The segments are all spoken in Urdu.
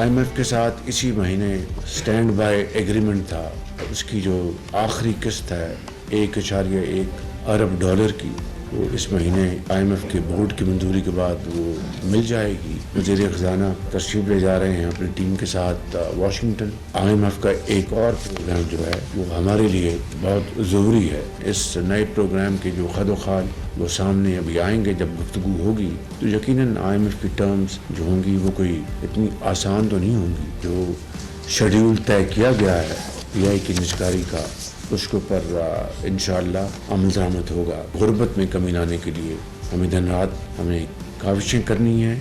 IMF کے ساتھ اسی مہینے سٹینڈ بائی ایگریمنٹ تھا، اس کی جو آخری قسط ہے 1.1 ارب ڈالر کی، وہ اس مہینے IMF کے بورڈ کی منظوری کے بعد وہ مل جائے گی۔ وزیر خزانہ تشریف لے جا رہے ہیں اپنی ٹیم کے ساتھ واشنگٹن۔ IMF کا ایک اور پروگرام جو ہے وہ ہمارے لیے بہت ضروری ہے۔ اس نئے پروگرام کے جو خد و خال وہ سامنے ابھی آئیں گے، جب گفتگو ہوگی تو یقیناً IMF کی ٹرمز جو ہوں گی وہ کوئی اتنی آسان تو نہیں ہوں گی۔ جو شیڈیول طے کیا گیا ہے PI کی نجکاری کا، اس کے اوپر انشاءاللہ عمل درآمد ہوگا۔ غربت میں کمی لانے کے لیے ہمیں دن رات کاوشیں کرنی ہیں۔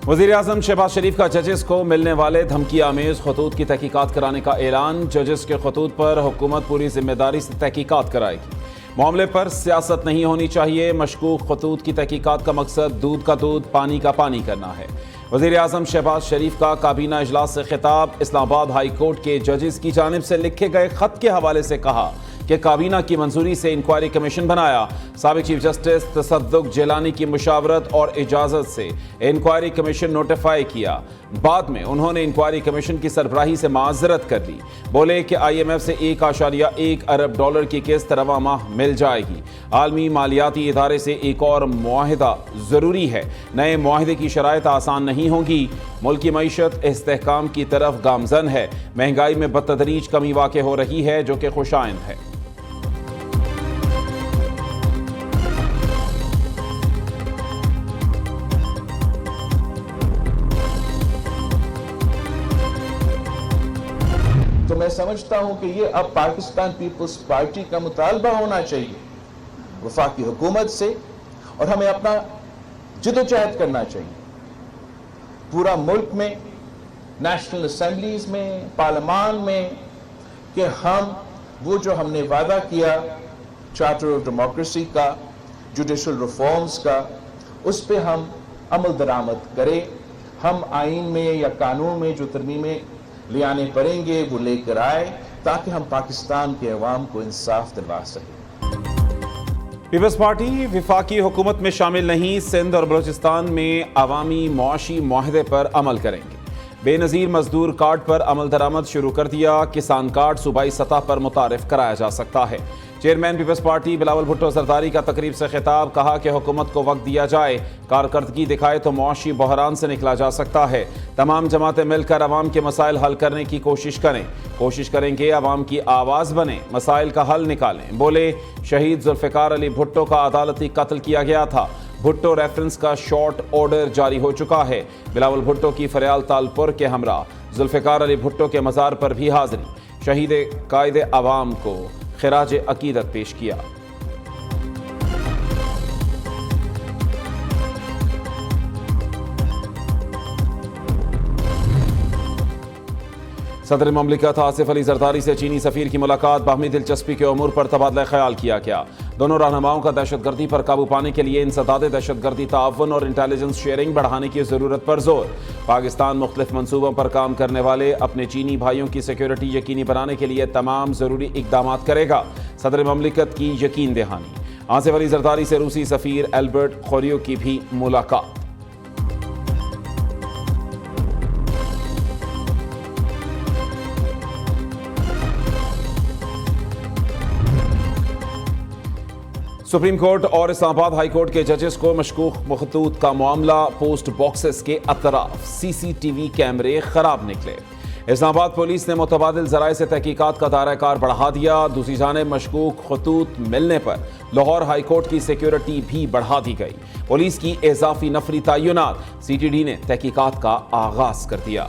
وزیر اعظم شہباز شریف کا ججز کو ملنے والے دھمکی آمیز خطوط کی تحقیقات کرانے کا اعلان۔ ججز کے خطوط پر حکومت پوری ذمہ داری سے تحقیقات کرائے گی۔ معاملے پر سیاست نہیں ہونی چاہیے۔ مشکوک خطوط کی تحقیقات کا مقصد دودھ کا دودھ پانی کا پانی کرنا ہے۔ وزیر اعظم شہباز شریف کا کابینہ اجلاس سے خطاب۔ اسلام آباد ہائی کورٹ کے ججز کی جانب سے لکھے گئے خط کے حوالے سے کہا کہ کابینہ کی منظوری سے انکوائری کمیشن بنایا۔ سابق چیف جسٹس تصدق جیلانی کی مشاورت اور اجازت سے انکوائری کمیشن نوٹیفائی کیا۔ بعد میں انہوں نے انکوائری کمیشن کی سربراہی سے معذرت کر لی۔ بولے کہ IMF سے 1.1 ارب ڈالر کی قسط رواں ماہ مل جائے گی۔ عالمی مالیاتی ادارے سے ایک اور معاہدہ ضروری ہے۔ نئے معاہدے کی شرائط آسان نہیں ہوں گی۔ ملک کی معیشت استحکام کی طرف گامزن ہے۔ مہنگائی میں بتدریج کمی واقع ہو رہی ہے جو کہ خوش آئند ہے۔ تو میں سمجھتا ہوں کہ یہ اب پاکستان پیپلز پارٹی کا مطالبہ ہونا چاہیے وفاقی حکومت سے، اور ہمیں اپنا جدوجہد کرنا چاہیے پورا ملک میں، نیشنل اسمبلیز میں، پارلیمان میں، کہ ہم وہ جو ہم نے وعدہ کیا چارٹر آف ڈیموکریسی کا، جوڈیشل ریفارمز کا، اس پہ ہم عمل درآمد کریں۔ ہم آئین میں یا قانون میں جو ترمیمیں لے آنے پڑیں گے وہ لے کر آئے، تاکہ ہم پاکستان کے عوام کو انصاف دلوا سکیں۔ پیپلز پارٹی وفاقی حکومت میں شامل نہیں، سندھ اور بلوچستان میں عوامی معاشی معاہدے پر عمل کریں گے۔ بے نظیر مزدور کارڈ پر عمل درآمد شروع کر دیا۔ کسان کارڈ صوبائی سطح پر متعارف کرایا جا سکتا ہے۔ چیئرمین پیپلز پارٹی بلاول بھٹو زرداری کا تقریب سے خطاب، کہا کہ حکومت کو وقت دیا جائے، کارکردگی دکھائے تو معاشی بحران سے نکلا جا سکتا ہے۔ تمام جماعتیں مل کر عوام کے مسائل حل کرنے کی کوشش کریں گے، عوام کی آواز بنیں، مسائل کا حل نکالیں۔ بولے شہید ذوالفقار علی بھٹو کا عدالتی قتل کیا گیا تھا، بھٹو ریفرنس کا شارٹ آرڈر جاری ہو چکا ہے۔ بلاول بھٹو کی فریال تالپور کے ہمراہ ذوالفقار علی بھٹو کے مزار پر بھی حاضری، شہید قائد عوام کو خراج عقیدت پیش کیا۔ صدر مملکت آصف علی زرداری سے چینی سفیر کی ملاقات، باہمی دلچسپی کے امور پر تبادلہ خیال کیا گیا۔ دونوں رہنماؤں کا دہشت گردی پر قابو پانے کے لیے انسداد دہشت گردی تعاون اور انٹیلیجنس شیئرنگ بڑھانے کی ضرورت پر زور۔ پاکستان مختلف منصوبوں پر کام کرنے والے اپنے چینی بھائیوں کی سیکیورٹی یقینی بنانے کے لیے تمام ضروری اقدامات کرے گا، صدر مملکت کی یقین دہانی۔ آصف علی زرداری سے روسی سفیر البرٹ خوریو کی بھی ملاقات۔ سپریم کورٹ اور اسلام آباد ہائی کورٹ کے ججز کو مشکوک خطوط کا معاملہ، پوسٹ باکسز کے اطراف CCTV کیمرے خراب نکلے۔ اسلام آباد پولیس نے متبادل ذرائع سے تحقیقات کا دائرہ کار بڑھا دیا۔ دوسری جانب مشکوک خطوط ملنے پر لاہور ہائی کورٹ کی سیکیورٹی بھی بڑھا دی گئی۔ پولیس کی اضافی نفری تعینات، CTD نے تحقیقات کا آغاز کر دیا۔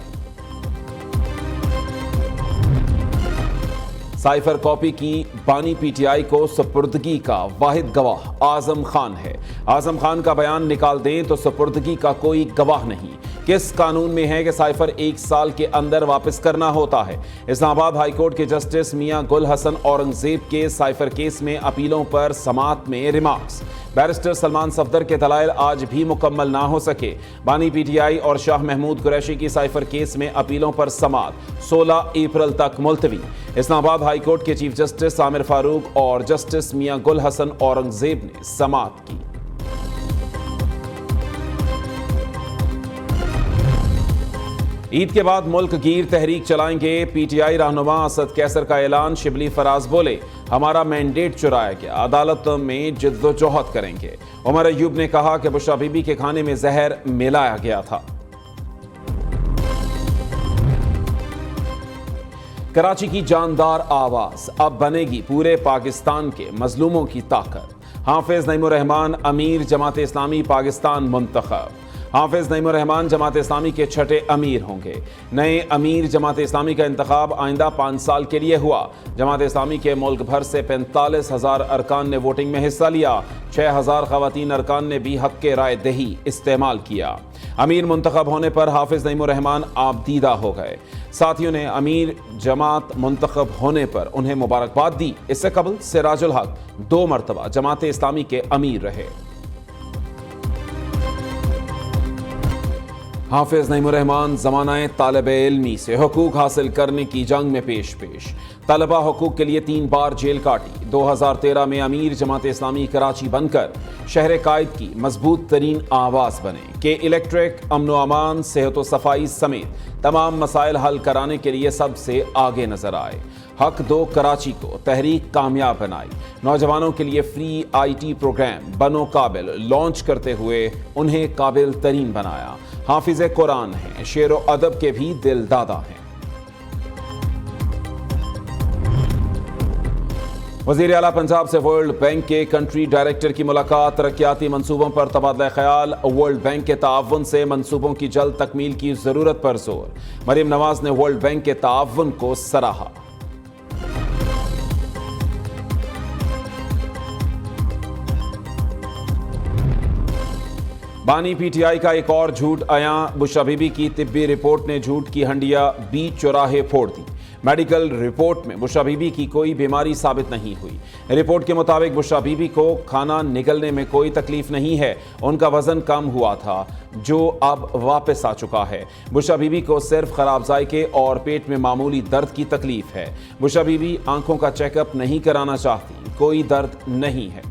سائفر کاپی کی بانی PTI کو سپردگی کا واحد گواہ اعظم خان ہے۔ اعظم خان کا بیان نکال دیں تو سپردگی کا کوئی گواہ نہیں۔ کس قانون میں ہے کہ سائفر 1 سال کے اندر واپس کرنا ہوتا ہے؟ اسلام آباد ہائی کورٹ کے جسٹس میاں گل حسن اورنگزیب کے سائفر کیس میں اپیلوں پر سماعت میں ریمارکس۔ بیرسٹر سلمان صفدر کے دلائل آج بھی مکمل نہ ہو سکے۔ بانی PTI اور شاہ محمود قریشی کی سائفر کیس میں اپیلوں پر سماعت 16 اپریل تک ملتوی۔ اسلام آباد ہائی کورٹ کے چیف جسٹس عامر فاروق اور جسٹس میاں گل حسن اورنگزیب نے سماعت کی۔ عید کے بعد ملک گیر تحریک چلائیں گے، پی ٹی آئی رہنما اسد کیسر کا اعلان۔ شبلی فراز بولے، ہمارا مینڈیٹ چرایا گیا، عدالت میں جد و جہد کریں گے۔ عمر ایوب نے کہا کہ بشرا بی بی کے کھانے میں زہر ملایا گیا تھا۔ کراچی کی جاندار آواز اب بنے گی پورے پاکستان کے مظلوموں کی طاقت۔ حافظ نعیم الرحمان امیر جماعت اسلامی پاکستان منتخب۔ حافظ نعیم الرحمان جماعت اسلامی کے چھٹے امیر ہوں گے۔ نئے امیر جماعت اسلامی کا انتخاب آئندہ 5 سال کے لیے ہوا۔ جماعت اسلامی کے ملک بھر سے 45,000 ارکان نے ووٹنگ میں حصہ لیا۔ 6,000 خواتین ارکان نے بھی حق کے رائے دہی استعمال کیا۔ امیر منتخب ہونے پر حافظ نعیم الرحمان آبدیدہ ہو گئے۔ ساتھیوں نے امیر جماعت منتخب ہونے پر انہیں مبارکباد دی۔ اس سے قبل سراج الحق 2 مرتبہ جماعت اسلامی کے امیر رہے۔ حافظ نعیم الرحمان زمانہ طالب علمی سے حقوق حاصل کرنے کی جنگ میں پیش طلبہ حقوق کے لیے 3 بار جیل کاٹی۔ 2013 میں امیر جماعت اسلامی کراچی بن کر شہر قائد کی مضبوط ترین آواز بنے کہ الیکٹرک، امن و امان، صحت و صفائی سمیت تمام مسائل حل کرانے کے لیے سب سے آگے نظر آئے۔ حق دو کراچی کو تحریک کامیاب بنائی۔ نوجوانوں کے لیے فری آئی ٹی پروگرام بنو قابل لانچ کرتے ہوئے انہیں قابل ترین بنایا۔ حافظ قرآن ہیں، شعر و ادب کے بھی دل دادا ہیں۔ وزیر اعلیٰ پنجاب سے ورلڈ بینک کے کنٹری ڈائریکٹر کی ملاقات۔ ترقیاتی منصوبوں پر تبادلہ خیال۔ ورلڈ بینک کے تعاون سے منصوبوں کی جلد تکمیل کی ضرورت پر زور۔ مریم نواز نے ورلڈ بینک کے تعاون کو سراہا۔ بانی پی ٹی آئی کا ایک اور جھوٹ عیاں۔ بشرا بی بی کی طبی رپورٹ نے جھوٹ کی ہنڈیاں بیچ چوراہے پھوڑ دی۔ میڈیکل رپورٹ میں بشرا بی بی کی کوئی بیماری ثابت نہیں ہوئی۔ رپورٹ کے مطابق بشرا بی بی کو کھانا نگلنے میں کوئی تکلیف نہیں ہے۔ ان کا وزن کم ہوا تھا جو اب واپس آ چکا ہے۔ بشرا بی بی کو صرف خراب ذائقے اور پیٹ میں معمولی درد کی تکلیف ہے۔ بشرا بی بی آنکھوں کا چیک اپ نہیں کرانا چاہتی۔ کوئی درد نہیں ہے۔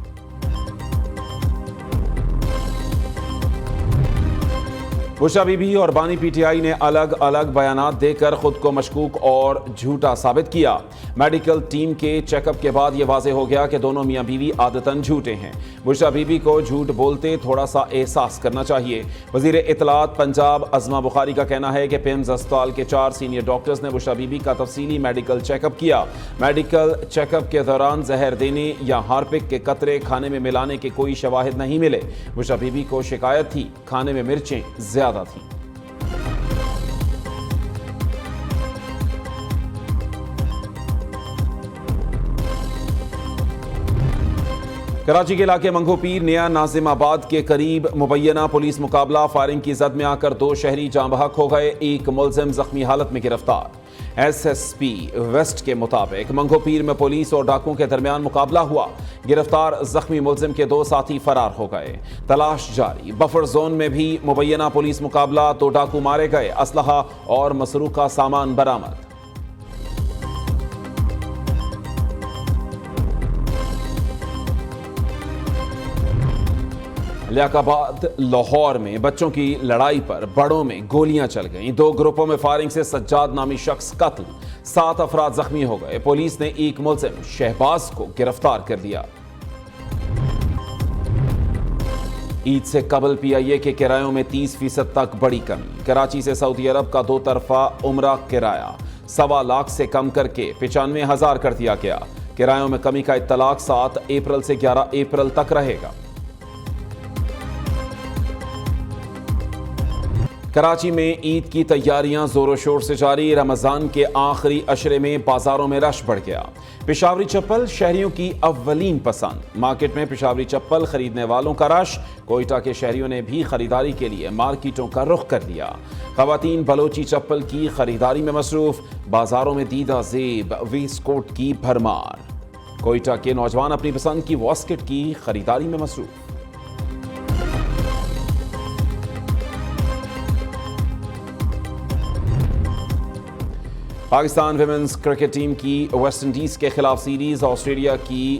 بشرا بی بی اور بانی پی ٹی آئی نے الگ الگ بیانات دے کر خود کو مشکوک اور جھوٹا ثابت کیا۔ میڈیکل ٹیم کے چیک اپ کے بعد یہ واضح ہو گیا کہ دونوں میاں بیوی عادتاً جھوٹے ہیں۔ بشرا بی بی کو جھوٹ بولتے تھوڑا سا احساس کرنا چاہیے۔ وزیر اطلاعات پنجاب عظمہ بخاری کا کہنا ہے کہ پیمز اسپتال کے 4 سینئر ڈاکٹرز نے بشرا بی بی کا تفصیلی میڈیکل چیک اپ کیا۔ میڈیکل چیک اپ کے دوران زہر دینے یا ہارپک کے قطرے کھانے میں ملانے کے کوئی شواہد نہیں ملے۔ بشرا بی بی کو شکایت تھی کھانے میں مرچیں زیادہ تھی۔ کراچی کے علاقے منگو پیر نیا ناظم آباد کے قریب مبینہ پولیس مقابلہ۔ فائرنگ کی زد میں آ کر 2 شہری جاں بحق ہو گئے، ایک ملزم زخمی حالت میں گرفتار۔ ایس ایس پی ویسٹ کے مطابق منگو پیر میں پولیس اور ڈاکوؤں کے درمیان مقابلہ ہوا۔ گرفتار زخمی ملزم کے 2 ساتھی فرار ہو گئے، تلاش جاری۔ بفر زون میں بھی مبینہ پولیس مقابلہ، 2 ڈاکو مارے گئے، اسلحہ اور مسروقہ سامان برآمد۔ لیاقت آباد لاہور میں بچوں کی لڑائی پر بڑوں میں گولیاں چل گئیں۔ 2 گروپوں میں فائرنگ سے سجاد نامی شخص قتل، 7 افراد زخمی ہو گئے۔ پولیس نے ایک ملزم شہباز کو گرفتار کر لیا۔ عید سے قبل پی آئی اے کے کرایوں میں 30% تک بڑی کمی۔ کراچی سے سعودی عرب کا 2 طرفہ عمرہ کرایہ 1.25 لاکھ سے کم کر کے 95,000 کر دیا گیا۔ کرایوں میں کمی کا اطلاق 7 اپریل سے 11 اپریل تک رہے گا۔ کراچی میں عید کی تیاریاں زور و شور سے جاری۔ رمضان کے آخری عشرے میں بازاروں میں رش بڑھ گیا۔ پشاوری چپل شہریوں کی اولین پسند۔ مارکیٹ میں پشاوری چپل خریدنے والوں کا رش۔ کوئٹہ کے شہریوں نے بھی خریداری کے لیے مارکیٹوں کا رخ کر دیا۔ خواتین بلوچی چپل کی خریداری میں مصروف۔ بازاروں میں دیدہ زیب ویسٹ کوٹ کی بھرمار۔ کوئٹہ کے نوجوان اپنی پسند کی واسکٹ کی خریداری میں مصروف۔ پاکستان ویمنز کرکٹ ٹیم کی ویسٹ انڈیز کے خلاف سیریز۔ آسٹریلیا کی